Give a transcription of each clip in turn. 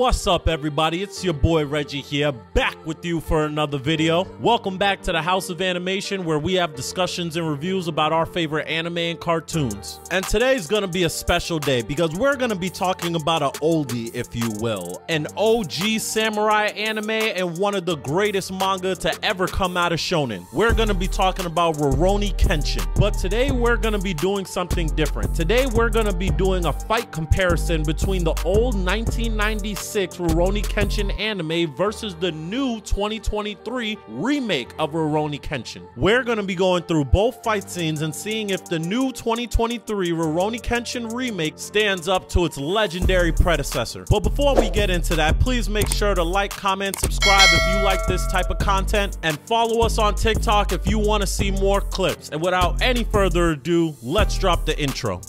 What's up, everybody? It's your boy Reggie here, back with you for another video. Welcome back to the House of Animation, where we have discussions and reviews about our favorite anime and cartoons. And today's gonna be a special day because we're gonna be talking about an oldie, if you will, an OG samurai anime and one of the greatest manga to ever come out of Shonen. We're gonna be talking about Rurouni Kenshin. But today we're gonna be doing something different. Today we're gonna be doing a fight comparison between the old 1996 Rurouni Kenshin anime versus the new 2023 remake of Rurouni Kenshin. We're gonna be going through both fight scenes and seeing if the new 2023 Rurouni Kenshin remake stands up to its legendary predecessor. But before we get into that, please make sure to like, comment, subscribe if you like this type of content, and follow us on TikTok if you want to see more clips. And without any further ado, let's drop the intro.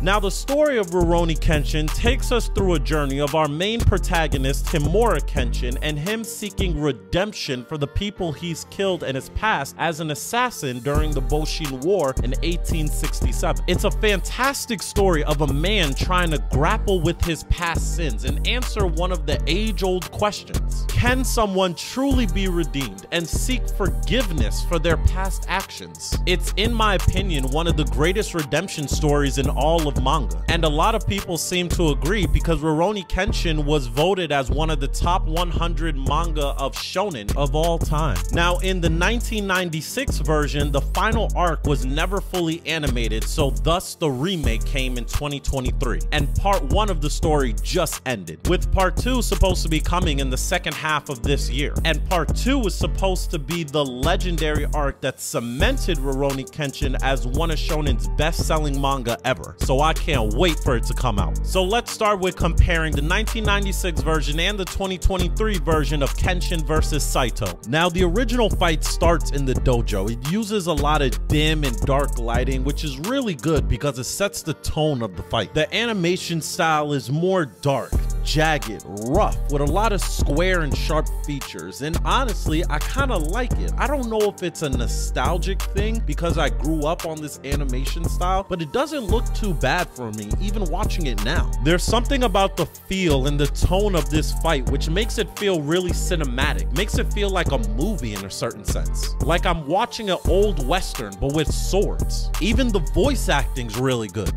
Now, the story of Rurouni Kenshin takes us through a journey of our main protagonist, Himura Kenshin, and him seeking redemption for the people he's killed in his past as an assassin during the Boshin War in 1867. It's a fantastic story of a man trying to grapple with his past sins and answer one of the age-old questions. Can someone truly be redeemed and seek forgiveness for their past actions? It's, in my opinion, one of the greatest redemption stories in all of manga, and a lot of people seem to agree because Rurouni Kenshin was voted as one of the top 100 manga of shonen of all time. Now, in the 1996 version, the final arc was never fully animated, so thus the remake came in 2023, and part 1 of the story just ended, with part 2 supposed to be coming in the second half of this year. And part 2 was supposed to be the legendary arc that cemented Rurouni Kenshin as one of shonen's best-selling manga ever, so I can't wait for it to come out. So let's start with comparing the 1996 version and the 2023 version of Kenshin versus Saito. Now, the original fight starts in the dojo. It uses a lot of dim and dark lighting, which is really good because it sets the tone of the fight. The animation style is more dark, jagged, rough, with a lot of square and sharp features, and honestly, I kind of like it. I don't know if it's a nostalgic thing because I grew up on this animation style, but it doesn't look too bad for me even watching it now. There's something about the feel and the tone of this fight which makes it feel really cinematic, makes it feel like a movie in a certain sense, like I'm watching an old western but with swords. Even the voice acting's really good.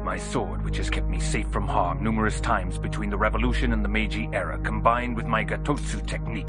My sword, which has kept me safe from harm numerous times between the Revolution and the Meiji era, combined with my Gatotsu technique.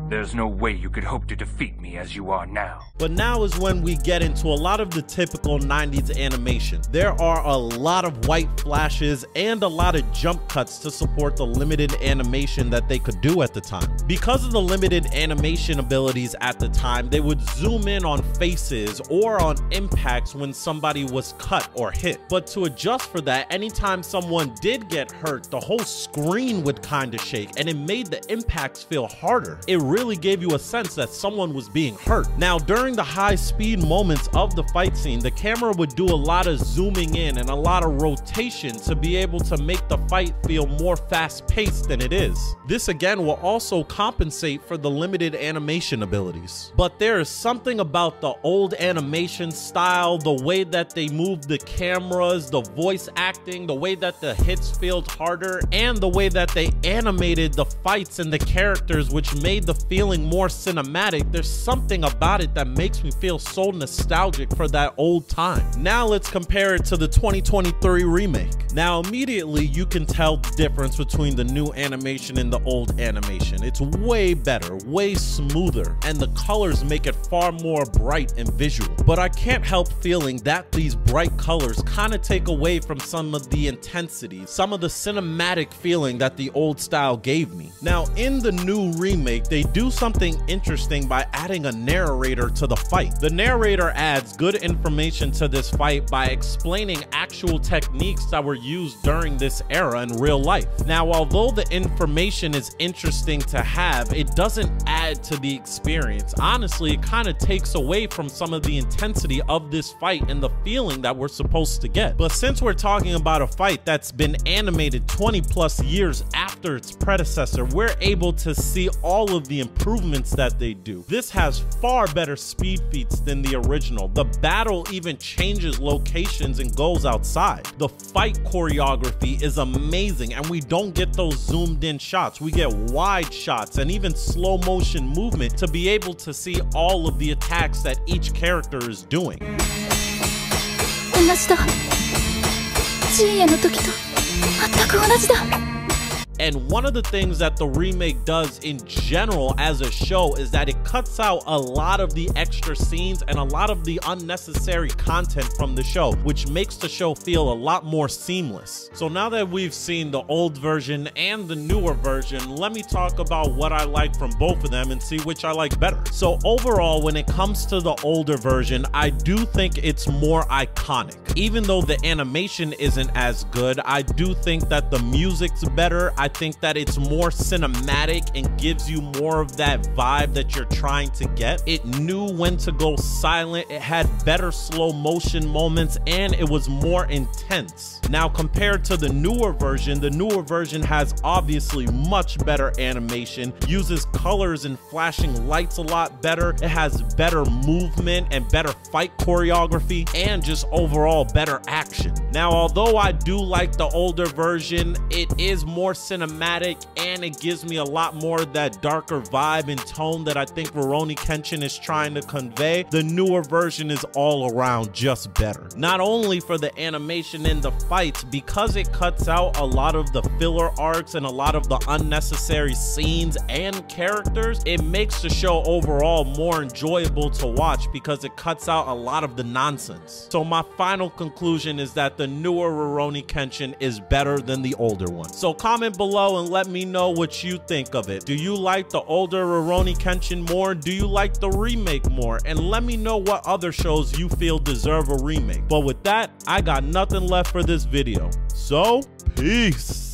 There's no way you could hope to defeat me as you are now. But now is when we get into a lot of the typical 90s animation. There are a lot of white flashes and a lot of jump cuts to support the limited animation that they could do at the time. Because of the limited animation abilities at the time, they would zoom in on faces or on impacts when somebody was cut or hit. But to adjust for that, anytime someone did get hurt, the whole screen would kind of shake and it made the impacts feel harder. It really gave you a sense that someone was being hurt. Now, during the high speed moments of the fight scene, the camera would do a lot of zooming in and a lot of rotation to be able to make the fight feel more fast paced than it is. This again will also compensate for the limited animation abilities. But there is something about the old animation style, the way that they moved the cameras, the voice acting, the way that the hits felt harder, and the way that they animated the fights and the characters, which made the feeling more cinematic. There's something about it that makes me feel so nostalgic for that old time. Now let's compare it to the 2023 remake. Now immediately you can tell the difference between the new animation and the old animation. It's way better, way smoother, and the colors make it far more bright and visual. But I can't help feeling that these bright colors kind of take away from some of the intensity, some of the cinematic feeling that the old style gave me. Now in the new remake, they do something interesting by adding a narrator to the fight. The narrator adds good information to this fight by explaining actual techniques that were used during this era in real life. Now, although the information is interesting to have, it doesn't add to the experience. Honestly, it kind of takes away from some of the intensity of this fight and the feeling that we're supposed to get. But since we're talking about a fight that's been animated 20 plus years after its predecessor, we're able to see all of the improvements that they do. This has far better speed feats than the original. The battle even changes locations and goes outside. The fight choreography is amazing, and we don't get those zoomed in shots. We get wide shots and even slow motion movement to be able to see all of the attacks that each character is doing. And one of the things that the remake does in general as a show is that it cuts out a lot of the extra scenes and a lot of the unnecessary content from the show, which makes the show feel a lot more seamless. So now that we've seen the old version and the newer version, let me talk about what I like from both of them and see which I like better. So overall, when it comes to the older version, I do think it's more iconic. Even though the animation isn't as good, I do think that the music's better. I think that it's more cinematic and gives you more of that vibe that you're trying to get. It knew when to go silent, it had better slow motion moments, and it was more intense. Now, compared to the newer version has obviously much better animation, uses colors and flashing lights a lot better. It has better movement and better fight choreography and just overall better action. Now, although I do like the older version, it is more cinematic and it gives me a lot more of that darker vibe and tone that I think Rurouni Kenshin is trying to convey. The newer version is all around just better. Not only for the animation and the fights, because it cuts out a lot of the filler arcs and a lot of the unnecessary scenes and characters, it makes the show overall more enjoyable to watch because it cuts out a lot of the nonsense. So my final conclusion is that the newer Rurouni Kenshin is better than the older one. So comment below and let me know what you think of it. Do you like the older Rurouni Kenshin more? Do you like the remake more? And let me know what other shows you feel deserve a remake. But with that, I got nothing left for this video. So, peace.